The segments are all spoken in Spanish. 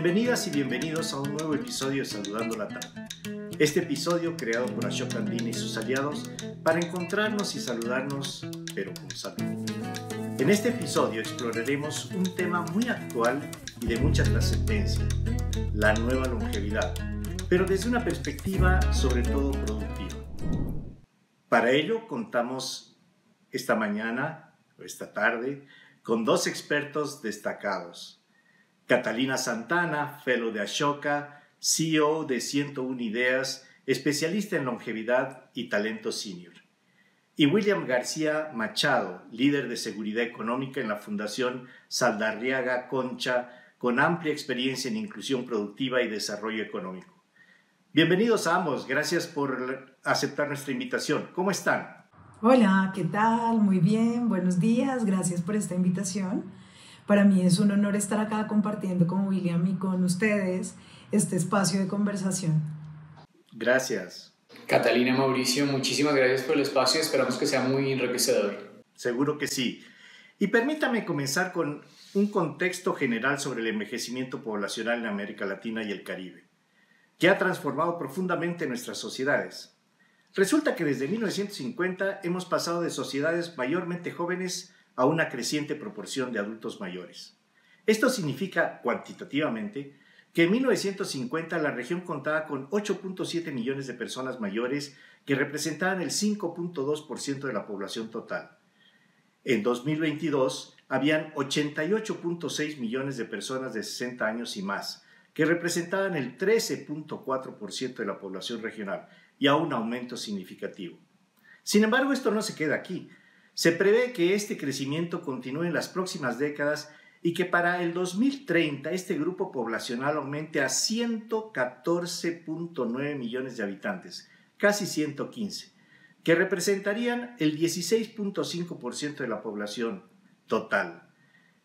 Bienvenidas y bienvenidos a un nuevo episodio de Saludando Latam. Este episodio creado por Ashok Andina y sus aliados para encontrarnos y saludarnos, pero con salud. En este episodio exploraremos un tema muy actual y de mucha trascendencia, la nueva longevidad, pero desde una perspectiva sobre todo productiva. Para ello contamos esta mañana o esta tarde con dos expertos destacados. Catalina Santana, Fellow de Ashoka, CEO de 101 Ideas, especialista en longevidad y talento senior. Y William García Machado, líder de seguridad económica en la Fundación Saldarriaga Concha, con amplia experiencia en inclusión productiva y desarrollo económico. Bienvenidos a ambos, gracias por aceptar nuestra invitación. ¿Cómo están? Hola, ¿qué tal? Muy bien, buenos días, gracias por esta invitación. Para mí es un honor estar acá compartiendo con William y con ustedes este espacio de conversación. Gracias. Catalina, Mauricio, muchísimas gracias por el espacio, esperamos que sea muy enriquecedor. Seguro que sí. Y permítame comenzar con un contexto general sobre el envejecimiento poblacional en América Latina y el Caribe, que ha transformado profundamente nuestras sociedades. Resulta que desde 1950 hemos pasado de sociedades mayormente jóvenes a una creciente proporción de adultos mayores. Esto significa, cuantitativamente, que en 1950 la región contaba con 8.7 millones de personas mayores que representaban el 5.2% de la población total. En 2022 habían 88.6 millones de personas de 60 años y más, que representaban el 13.4% de la población regional y a un aumento significativo. Sin embargo, esto no se queda aquí. Se prevé que este crecimiento continúe en las próximas décadas y que para el 2030 este grupo poblacional aumente a 114.9 millones de habitantes, casi 115, que representarían el 16.5% de la población total.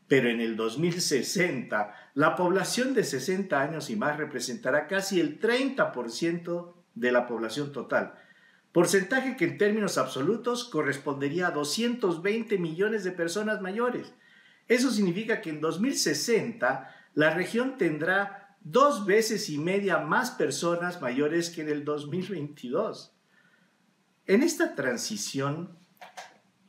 Pero en el 2060, la población de 60 años y más representará casi el 30% de la población total, porcentaje que en términos absolutos correspondería a 220 millones de personas mayores. Eso significa que en 2060 la región tendrá 2,5 veces más personas mayores que en el 2022. En esta transición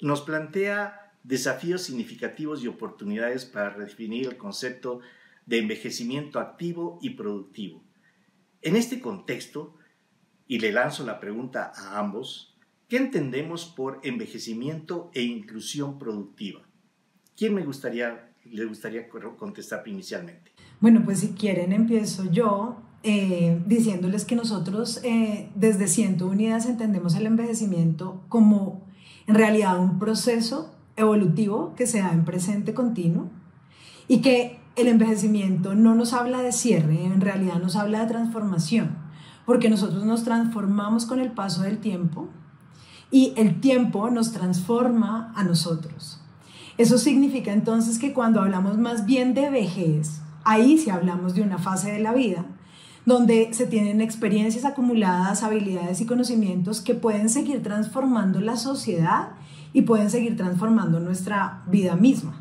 nos plantea desafíos significativos y oportunidades para redefinir el concepto de envejecimiento activo y productivo. En este contexto, y le lanzo la pregunta a ambos, ¿qué entendemos por envejecimiento e inclusión productiva? ¿Quién le gustaría contestar inicialmente? Bueno, pues si quieren empiezo yo diciéndoles que nosotros desde 101 Ideas entendemos el envejecimiento como en realidad un proceso evolutivo que se da en presente continuo y que el envejecimiento no nos habla de cierre, en realidad nos habla de transformación. Porque nosotros nos transformamos con el paso del tiempo y el tiempo nos transforma a nosotros. Eso significa entonces que cuando hablamos más bien de vejez, ahí sí hablamos de una fase de la vida donde se tienen experiencias acumuladas, habilidades y conocimientos que pueden seguir transformando la sociedad y pueden seguir transformando nuestra vida misma.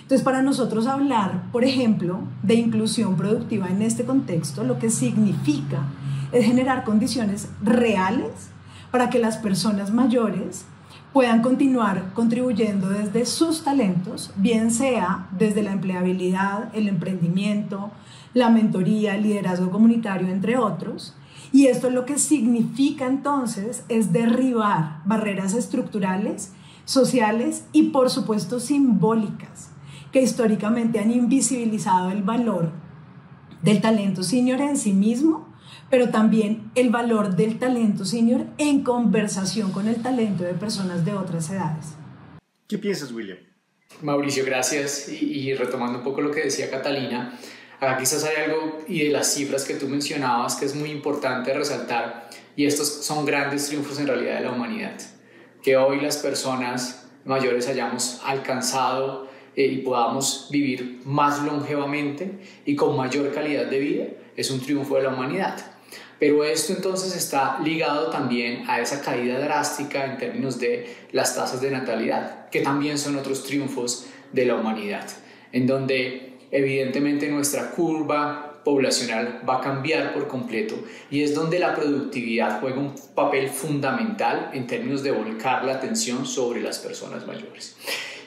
Entonces, para nosotros hablar, por ejemplo, de inclusión productiva en este contexto, lo que significa es generar condiciones reales para que las personas mayores puedan continuar contribuyendo desde sus talentos, bien sea desde la empleabilidad, el emprendimiento, la mentoría, el liderazgo comunitario, entre otros. Y esto lo que significa entonces es derribar barreras estructurales, sociales y por supuesto simbólicas que históricamente han invisibilizado el valor del talento senior en sí mismo, pero también el valor del talento senior en conversación con el talento de personas de otras edades. ¿Qué piensas, William? Mauricio, gracias. Y retomando un poco lo que decía Catalina, acá quizás hay algo, y de las cifras que tú mencionabas, que es muy importante resaltar, y estos son grandes triunfos en realidad de la humanidad. Que hoy las personas mayores hayamos alcanzado y podamos vivir más longevamente y con mayor calidad de vida, es un triunfo de la humanidad. Pero esto entonces está ligado también a esa caída drástica en términos de las tasas de natalidad, que también son otros triunfos de la humanidad, en donde evidentemente nuestra curva poblacional va a cambiar por completo y es donde la productividad juega un papel fundamental en términos de volcar la atención sobre las personas mayores.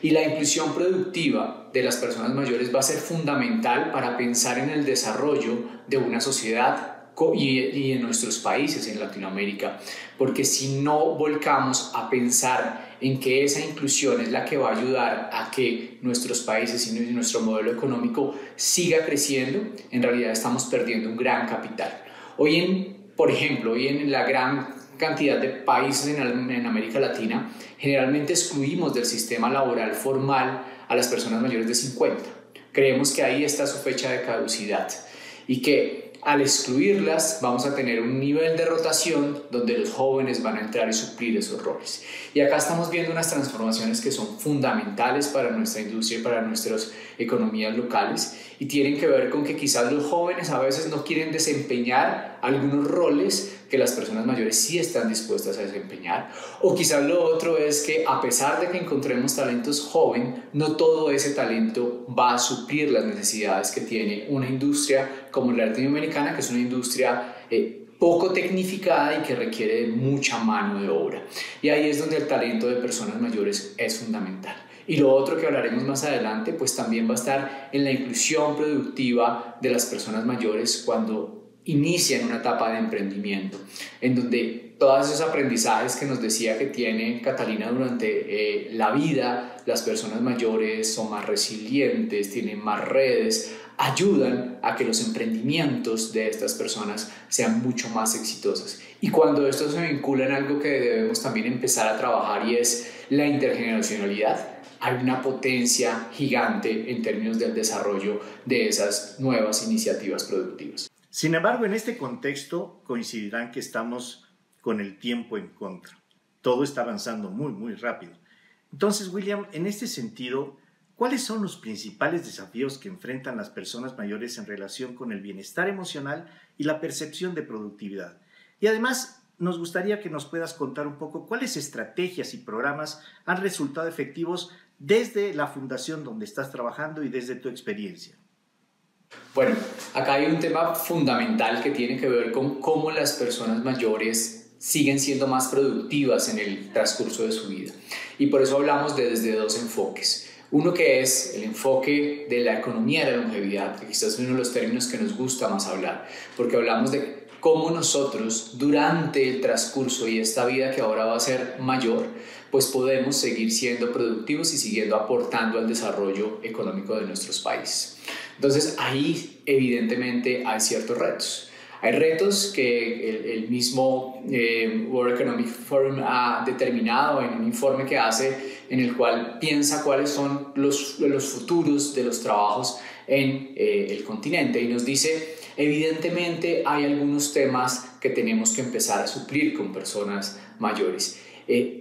Y la inclusión productiva de las personas mayores va a ser fundamental para pensar en el desarrollo de una sociedad y en nuestros países en Latinoamérica, porque si no volcamos a pensar en que esa inclusión es la que va a ayudar a que nuestros países y nuestro modelo económico siga creciendo, en realidad estamos perdiendo un gran capital. Por ejemplo, hoy en la gran cantidad de países en América Latina, generalmente excluimos del sistema laboral formal a las personas mayores de 50. Creemos que ahí está su fecha de caducidad y que al excluirlas vamos a tener un nivel de rotación donde los jóvenes van a entrar y suplir esos roles. Y acá estamos viendo unas transformaciones que son fundamentales para nuestra industria y para nuestras economías locales y tienen que ver con que quizás los jóvenes a veces no quieren desempeñar algunos roles que las personas mayores sí están dispuestas a desempeñar, o quizás lo otro es que a pesar de que encontremos talentos jóvenes, no todo ese talento va a suplir las necesidades que tiene una industria como la latinoamericana, que es una industria poco tecnificada y que requiere de mucha mano de obra. Y ahí es donde el talento de personas mayores es fundamental. Y lo otro que hablaremos más adelante, pues también va a estar en la inclusión productiva de las personas mayores cuando inician una etapa de emprendimiento, en donde todos esos aprendizajes que nos decía que tiene Catalina durante la vida, las personas mayores son más resilientes, tienen más redes, ayudan a que los emprendimientos de estas personas sean mucho más exitosos. Y cuando esto se vincula en algo que debemos también empezar a trabajar y es la intergeneracionalidad, hay una potencia gigante en términos del desarrollo de esas nuevas iniciativas productivas. Sin embargo, en este contexto coincidirán que estamos con el tiempo en contra. Todo está avanzando muy, muy rápido. Entonces, William, en este sentido, ¿cuáles son los principales desafíos que enfrentan las personas mayores en relación con el bienestar emocional y la percepción de productividad? Y además, nos gustaría que nos puedas contar un poco cuáles estrategias y programas han resultado efectivos desde la fundación donde estás trabajando y desde tu experiencia. Bueno, acá hay un tema fundamental que tiene que ver con cómo las personas mayores siguen siendo más productivas en el transcurso de su vida. Y por eso hablamos desde dos enfoques. Uno que es el enfoque de la economía de la longevidad, que quizás es uno de los términos que nos gusta más hablar, porque hablamos de cómo nosotros durante el transcurso y esta vida que ahora va a ser mayor, pues podemos seguir siendo productivos y siguiendo aportando al desarrollo económico de nuestros países. Entonces ahí evidentemente hay ciertos retos. Hay retos que el mismo World Economic Forum ha determinado en un informe que hace, en el cual piensa cuáles son los futuros de los trabajos en el continente y nos dice, evidentemente hay algunos temas que tenemos que empezar a suplir con personas mayores.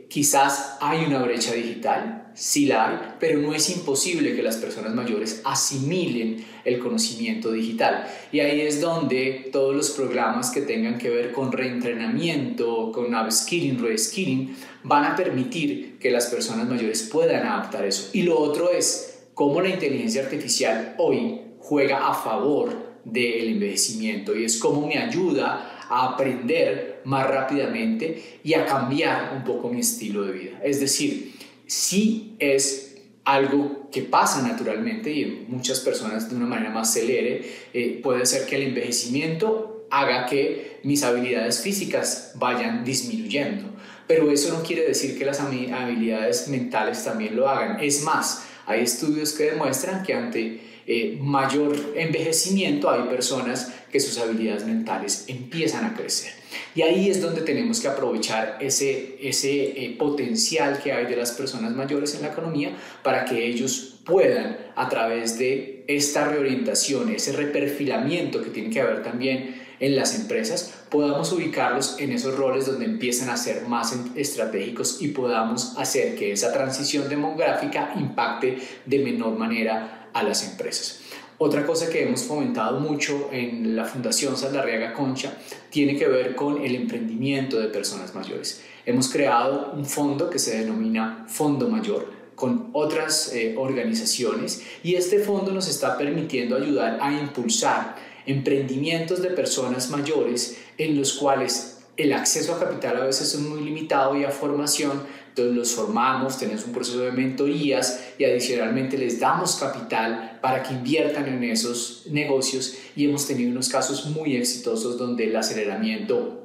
Quizás hay una brecha digital, sí la hay, pero no es imposible que las personas mayores asimilen el conocimiento digital. Y ahí es donde todos los programas que tengan que ver con reentrenamiento, con upskilling, reskilling, van a permitir que las personas mayores puedan adaptar eso. Y lo otro es cómo la inteligencia artificial hoy juega a favor del envejecimiento y es cómo me ayuda a aprender más rápidamente y a cambiar un poco mi estilo de vida. Es decir, sí es algo que pasa naturalmente y en muchas personas de una manera más celere, puede ser que el envejecimiento haga que mis habilidades físicas vayan disminuyendo, pero eso no quiere decir que las habilidades mentales también lo hagan. Es más, hay estudios que demuestran que ante mayor envejecimiento hay personas que sus habilidades mentales empiezan a crecer. Y ahí es donde tenemos que aprovechar ese potencial que hay de las personas mayores en la economía para que ellos puedan, a través de esta reorientación, ese reperfilamiento que tiene que haber también en las empresas, podamos ubicarlos en esos roles donde empiezan a ser más estratégicos y podamos hacer que esa transición demográfica impacte de menor manera a las empresas. Otra cosa que hemos fomentado mucho en la Fundación Saldarriaga Concha tiene que ver con el emprendimiento de personas mayores. Hemos creado un fondo que se denomina Fondo Mayor con otras organizaciones y este fondo nos está permitiendo ayudar a impulsar emprendimientos de personas mayores en los cuales el acceso a capital a veces es muy limitado y a formación. Entonces los formamos, tenemos un proceso de mentorías y adicionalmente les damos capital para que inviertan en esos negocios, y hemos tenido unos casos muy exitosos donde el aceleramiento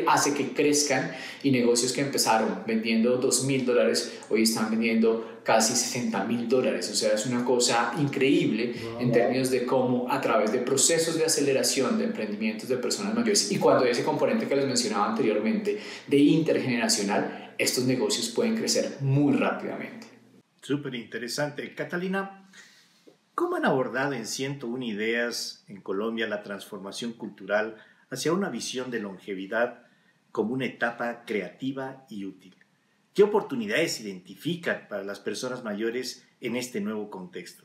hace que crezcan, y negocios que empezaron vendiendo $2,000 hoy están vendiendo casi $60,000. O sea, es una cosa increíble en términos de cómo a través de procesos de aceleración de emprendimientos de personas mayores, y cuando ese componente que les mencionaba anteriormente de intergeneracional, estos negocios pueden crecer muy rápidamente. Súper interesante. Catalina, ¿cómo han abordado en 101 Ideas en Colombia la transformación cultural hacia una visión de longevidad como una etapa creativa y útil? ¿Qué oportunidades identifican para las personas mayores en este nuevo contexto?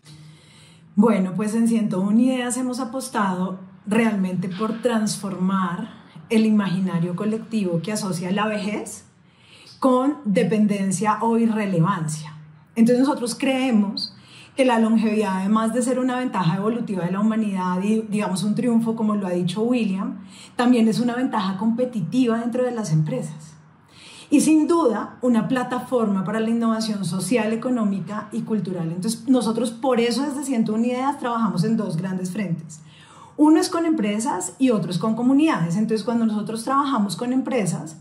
Bueno, pues en 101 Ideas hemos apostado realmente por transformar el imaginario colectivo que asocia la vejez con dependencia o irrelevancia. Entonces nosotros creemos que la longevidad, además de ser una ventaja evolutiva de la humanidad y, digamos, un triunfo, como lo ha dicho William, también es una ventaja competitiva dentro de las empresas. Y sin duda, una plataforma para la innovación social, económica y cultural. Entonces, nosotros por eso desde 101 Ideas trabajamos en dos grandes frentes. Uno es con empresas y otro es con comunidades. Entonces, cuando nosotros trabajamos con empresas,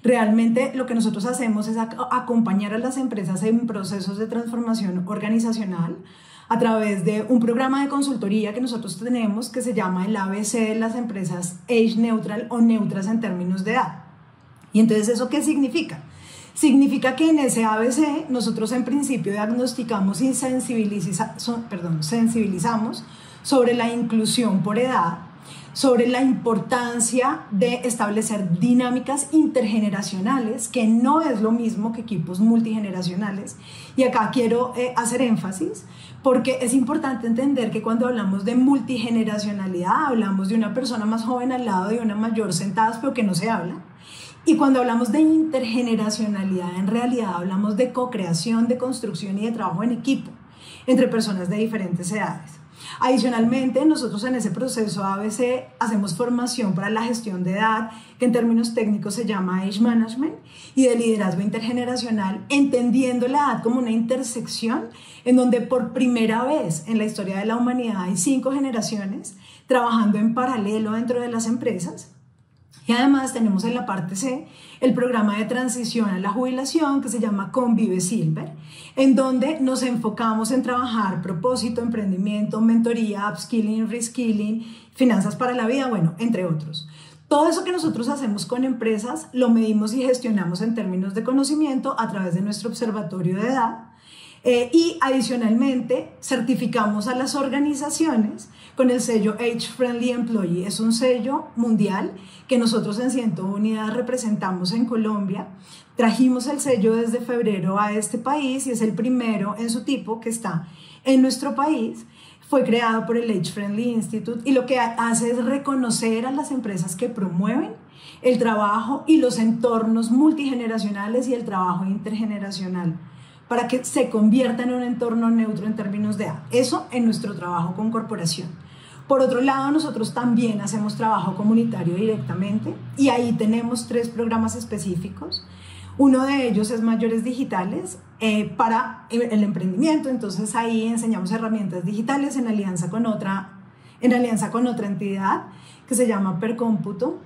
realmente lo que nosotros hacemos es acompañar a las empresas en procesos de transformación organizacional a través de un programa de consultoría que nosotros tenemos que se llama el ABC de las empresas Age Neutral o neutras en términos de edad. Y entonces, ¿eso qué significa? Significa que en ese ABC nosotros en principio diagnosticamos y sensibilizamos sobre la inclusión por edad, sobre la importancia de establecer dinámicas intergeneracionales, que no es lo mismo que equipos multigeneracionales. Y acá quiero hacer énfasis, porque es importante entender que cuando hablamos de multigeneracionalidad, hablamos de una persona más joven al lado de una mayor sentadas, pero que no se habla. Y cuando hablamos de intergeneracionalidad, en realidad hablamos de co-creación, de construcción y de trabajo en equipo entre personas de diferentes edades. Adicionalmente, nosotros en ese proceso ABC hacemos formación para la gestión de edad, que en términos técnicos se llama Age Management, y de liderazgo intergeneracional, entendiendo la edad como una intersección en donde por primera vez en la historia de la humanidad hay 5 generaciones trabajando en paralelo dentro de las empresas. Y además tenemos en la parte C el programa de transición a la jubilación que se llama Convive Silver, en donde nos enfocamos en trabajar propósito, emprendimiento, mentoría, upskilling, reskilling, finanzas para la vida, bueno, entre otros. Todo eso que nosotros hacemos con empresas lo medimos y gestionamos en términos de conocimiento a través de nuestro observatorio de edad. Y adicionalmente certificamos a las organizaciones con el sello Age Friendly Employee. Es un sello mundial que nosotros en 101 Ideas representamos en Colombia. Trajimos el sello desde febrero a este país y es el primero en su tipo que está en nuestro país. Fue creado por el Age Friendly Institute y lo que hace es reconocer a las empresas que promueven el trabajo y los entornos multigeneracionales y el trabajo intergeneracional, para que se convierta en un entorno neutro en términos de edad. Eso en nuestro trabajo con corporación. Por otro lado, nosotros también hacemos trabajo comunitario directamente y ahí tenemos 3 programas específicos. Uno de ellos es Mayores Digitales para el emprendimiento. Entonces ahí enseñamos herramientas digitales en alianza con otra entidad que se llama Percómputo,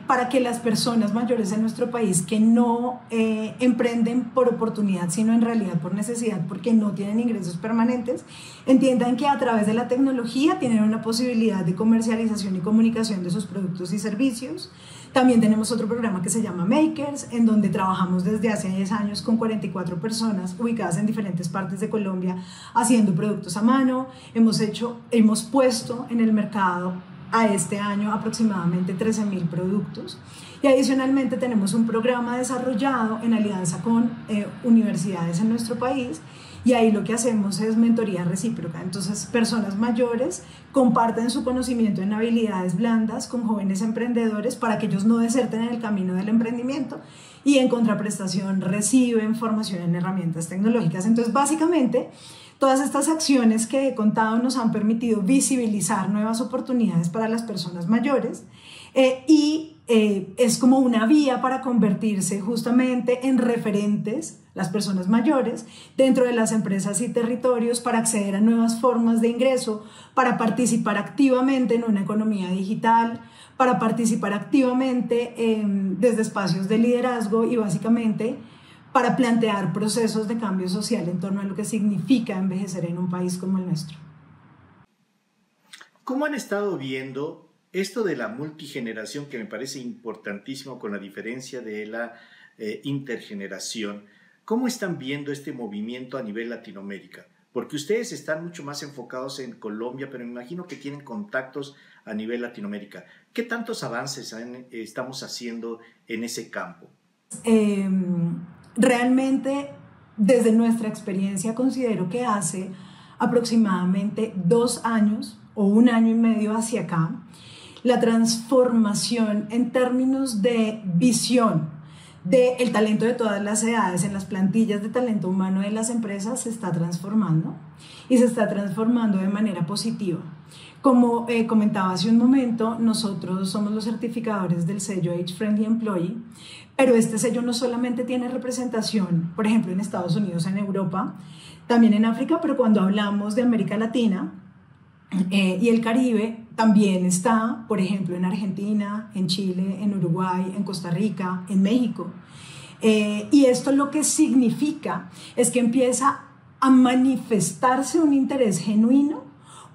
para que las personas mayores en nuestro país que no emprenden por oportunidad, sino en realidad por necesidad, porque no tienen ingresos permanentes, entiendan que a través de la tecnología tienen una posibilidad de comercialización y comunicación de sus productos y servicios. También tenemos otro programa que se llama Makers, en donde trabajamos desde hace 10 años con 44 personas ubicadas en diferentes partes de Colombia haciendo productos a mano. Hemos puesto en el mercado a este año aproximadamente 13.000 productos, y adicionalmente tenemos un programa desarrollado en alianza con universidades en nuestro país, y ahí lo que hacemos es mentoría recíproca. Entonces, personas mayores comparten su conocimiento en habilidades blandas con jóvenes emprendedores para que ellos no deserten en el camino del emprendimiento, y en contraprestación reciben formación en herramientas tecnológicas. Entonces, básicamente Todas estas acciones que he contado nos han permitido visibilizar nuevas oportunidades para las personas mayores es como una vía para convertirse justamente en referentes, las personas mayores, dentro de las empresas y territorios para acceder a nuevas formas de ingreso, para participar activamente en una economía digital, para participar activamente desde espacios de liderazgo y básicamente para plantear procesos de cambio social en torno a lo que significa envejecer en un país como el nuestro. ¿Cómo han estado viendo esto de la multigeneración, que me parece importantísimo con la diferencia de la intergeneración? ¿Cómo están viendo este movimiento a nivel Latinoamérica? Porque ustedes están mucho más enfocados en Colombia, pero me imagino que tienen contactos a nivel Latinoamérica. ¿Qué tantos avances estamos haciendo en ese campo? Realmente, desde nuestra experiencia, considero que hace aproximadamente 2 años o 1 año y medio hacia acá, la transformación en términos de visión del talento de todas las edades en las plantillas de talento humano de las empresas se está transformando y se está transformando de manera positiva. Como comentaba hace un momento, nosotros somos los certificadores del sello Age Friendly Employee, pero este sello no solamente tiene representación, por ejemplo, en Estados Unidos, en Europa, también en África, pero cuando hablamos de América Latina y el Caribe, también está, por ejemplo, en Argentina, en Chile, en Uruguay, en Costa Rica, en México. Y esto lo que significa es que empieza a manifestarse un interés genuino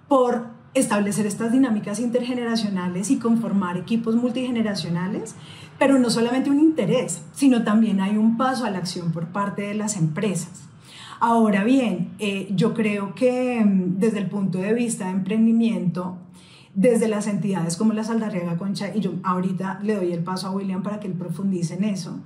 por establecer estas dinámicas intergeneracionales y conformar equipos multigeneracionales, pero no solamente un interés, sino también hay un paso a la acción por parte de las empresas. Ahora bien, yo creo que desde el punto de vista de emprendimiento, desde las entidades como la Saldarriaga Concha, y yo ahorita le doy el paso a William para que él profundice en eso,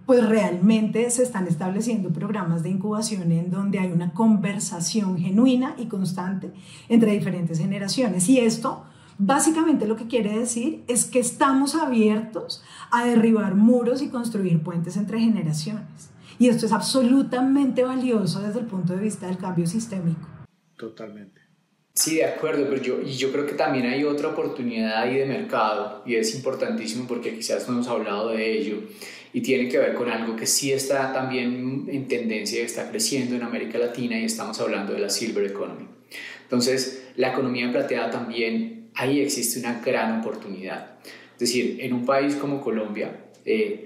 pues realmente se están estableciendo programas de incubación en donde hay una conversación genuina y constante entre diferentes generaciones. Y esto básicamente lo que quiere decir es que estamos abiertos a derribar muros y construir puentes entre generaciones. Y esto es absolutamente valioso desde el punto de vista del cambio sistémico. Totalmente. Sí, de acuerdo, pero yo creo que también hay otra oportunidad ahí de mercado y es importantísimo porque quizás no hemos hablado de ello y tiene que ver con algo que sí está también en tendencia y está creciendo en América Latina y estamos hablando de la Silver Economy. Entonces, la economía plateada también, ahí existe una gran oportunidad. Es decir, en un país como Colombia,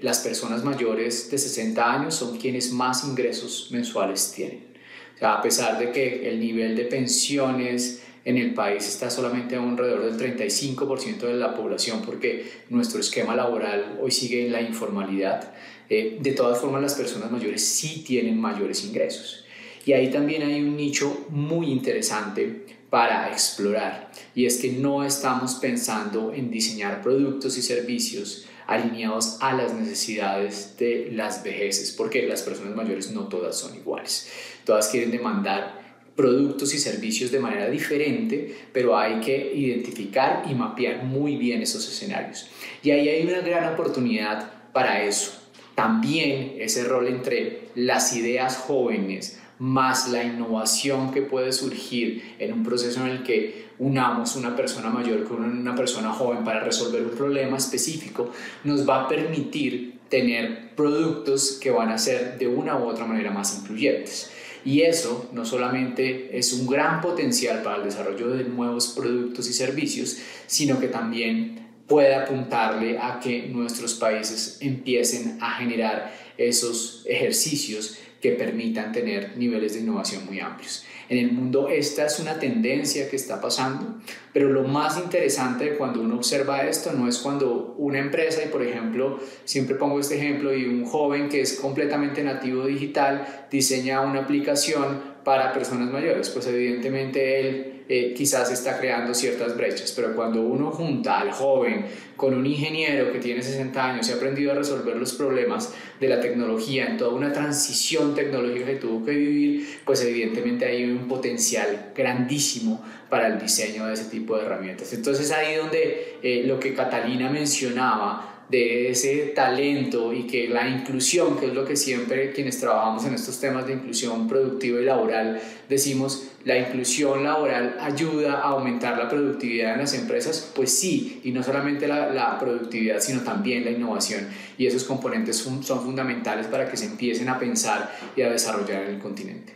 las personas mayores de 60 años son quienes más ingresos mensuales tienen. O sea, a pesar de que el nivel de pensiones en el país está solamente alrededor del 35% de la población porque nuestro esquema laboral hoy sigue en la informalidad, de todas formas las personas mayores sí tienen mayores ingresos. Y ahí también hay un nicho muy interesante para explorar y es que no estamos pensando en diseñar productos y servicios alineados a las necesidades de las vejeces, porque las personas mayores no todas son iguales, todas quieren demandar productos y servicios de manera diferente, pero hay que identificar y mapear muy bien esos escenarios. Y ahí hay una gran oportunidad para eso. También ese rol entre las ideas jóvenes más la innovación que puede surgir en un proceso en el que unamos una persona mayor con una persona joven para resolver un problema específico, nos va a permitir tener productos que van a ser de una u otra manera más incluyentes. Y eso no solamente es un gran potencial para el desarrollo de nuevos productos y servicios, sino que también puede apuntarle a que nuestros países empiecen a generar esos ejercicios que permitan tener niveles de innovación muy amplios. En el mundo esta es una tendencia que está pasando, pero lo más interesante de cuando uno observa esto no es cuando una empresa, y por ejemplo, siempre pongo este ejemplo, y un joven que es completamente nativo digital diseña una aplicación para personas mayores, pues evidentemente él quizás está creando ciertas brechas, pero cuando uno junta al joven con un ingeniero que tiene 60 años y ha aprendido a resolver los problemas de la tecnología en toda una transición tecnológica que tuvo que vivir, pues evidentemente hay un potencial grandísimo para el diseño de ese tipo de herramientas. Entonces ahí donde lo que Catalina mencionaba de ese talento y que la inclusión, que es lo que siempre quienes trabajamos en estos temas de inclusión productiva y laboral decimos, la inclusión laboral ayuda a aumentar la productividad en las empresas, pues sí, y no solamente la productividad, sino también la innovación, y esos componentes son fundamentales para que se empiecen a pensar y a desarrollar en el continente.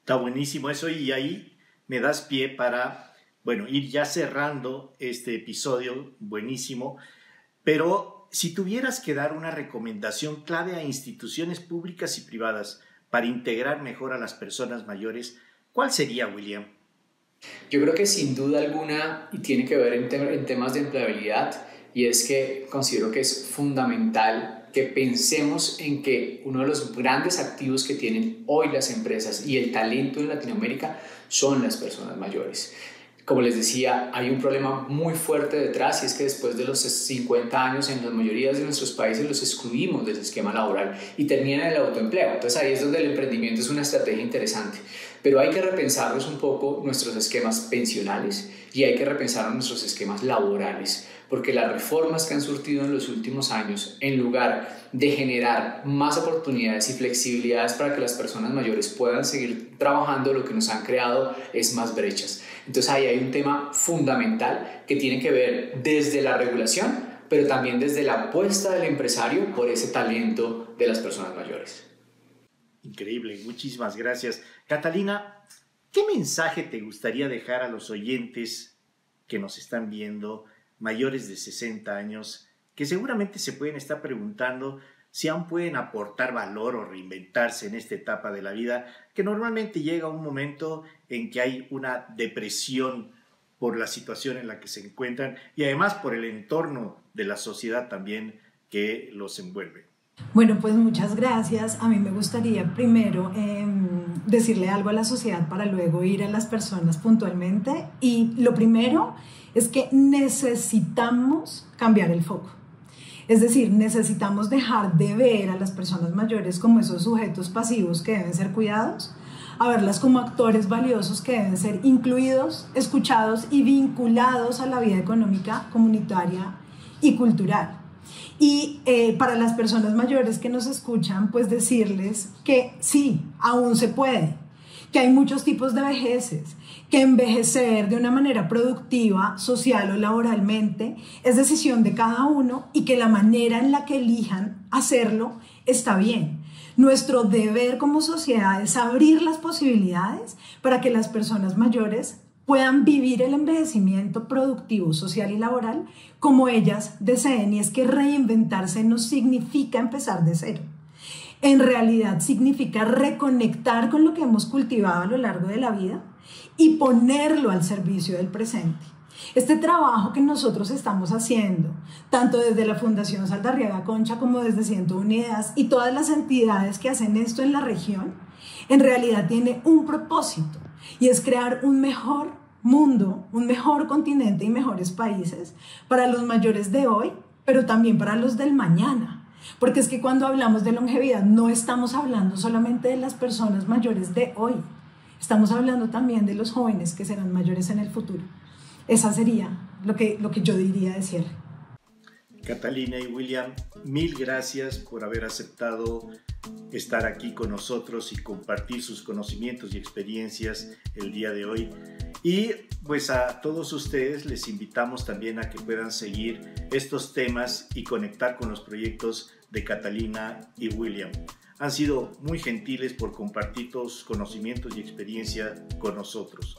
Está buenísimo eso, y ahí me das pie para, bueno, ir ya cerrando este episodio buenísimo, pero si tuvieras que dar una recomendación clave a instituciones públicas y privadas para integrar mejor a las personas mayores, ¿cuál sería, William? Yo creo que sin duda alguna, y tiene que ver en temas de empleabilidad, y es que considero que es fundamental que pensemos en que uno de los grandes activos que tienen hoy las empresas y el talento en Latinoamérica son las personas mayores. Como les decía, hay un problema muy fuerte detrás, y es que después de los 50 años en la mayoría de nuestros países los excluimos del esquema laboral y terminan el autoempleo. Entonces ahí es donde el emprendimiento es una estrategia interesante. Pero hay que repensarnos un poco nuestros esquemas pensionales y hay que repensar nuestros esquemas laborales, porque las reformas que han surtido en los últimos años, en lugar de generar más oportunidades y flexibilidades para que las personas mayores puedan seguir trabajando, lo que nos han creado es más brechas. Entonces ahí hay un tema fundamental que tiene que ver desde la regulación, pero también desde la apuesta del empresario por ese talento de las personas mayores. Increíble, muchísimas gracias. Catalina, ¿qué mensaje te gustaría dejar a los oyentes que nos están viendo, mayores de 60 años, que seguramente se pueden estar preguntando si aún pueden aportar valor o reinventarse en esta etapa de la vida, que normalmente llega un momento en que hay una depresión por la situación en la que se encuentran y además por el entorno de la sociedad también que los envuelve? Bueno, pues muchas gracias. A mí me gustaría primero decirle algo a la sociedad para luego ir a las personas puntualmente. Y lo primero es que necesitamos cambiar el foco. Es decir, necesitamos dejar de ver a las personas mayores como esos sujetos pasivos que deben ser cuidados, a verlas como actores valiosos que deben ser incluidos, escuchados y vinculados a la vida económica, comunitaria y cultural. Y para las personas mayores que nos escuchan, pues decirles que sí, aún se puede, que hay muchos tipos de vejeces, que envejecer de una manera productiva, social o laboralmente es decisión de cada uno y que la manera en la que elijan hacerlo está bien. Nuestro deber como sociedad es abrir las posibilidades para que las personas mayores puedan vivir el envejecimiento productivo, social y laboral como ellas deseen. Y es que reinventarse no significa empezar de cero. En realidad significa reconectar con lo que hemos cultivado a lo largo de la vida y ponerlo al servicio del presente. Este trabajo que nosotros estamos haciendo, tanto desde la Fundación Saldarriaga Concha como desde 101 Ideas y todas las entidades que hacen esto en la región, en realidad tiene un propósito, y es crear un mejor mundo, un mejor continente y mejores países para los mayores de hoy, pero también para los del mañana. Porque es que cuando hablamos de longevidad no estamos hablando solamente de las personas mayores de hoy, estamos hablando también de los jóvenes que serán mayores en el futuro. Esa sería lo que yo diría de cierre. Catalina y William, mil gracias por haber aceptado estar aquí con nosotros y compartir sus conocimientos y experiencias el día de hoy. Y pues a todos ustedes les invitamos también a que puedan seguir estos temas y conectar con los proyectos de Catalina y William. Han sido muy gentiles por compartir todos sus conocimientos y experiencia con nosotros.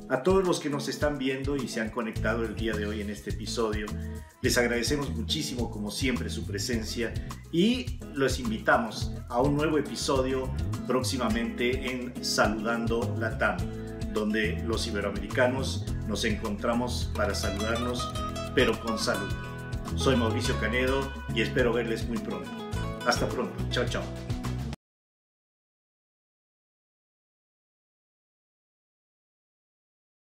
A todos los que nos están viendo y se han conectado el día de hoy en este episodio, les agradecemos muchísimo como siempre su presencia y los invitamos a un nuevo episodio próximamente en Saludando Latam, donde los iberoamericanos nos encontramos para saludarnos, pero con salud. Soy Mauricio Canedo y espero verles muy pronto. Hasta pronto. Chao, chao.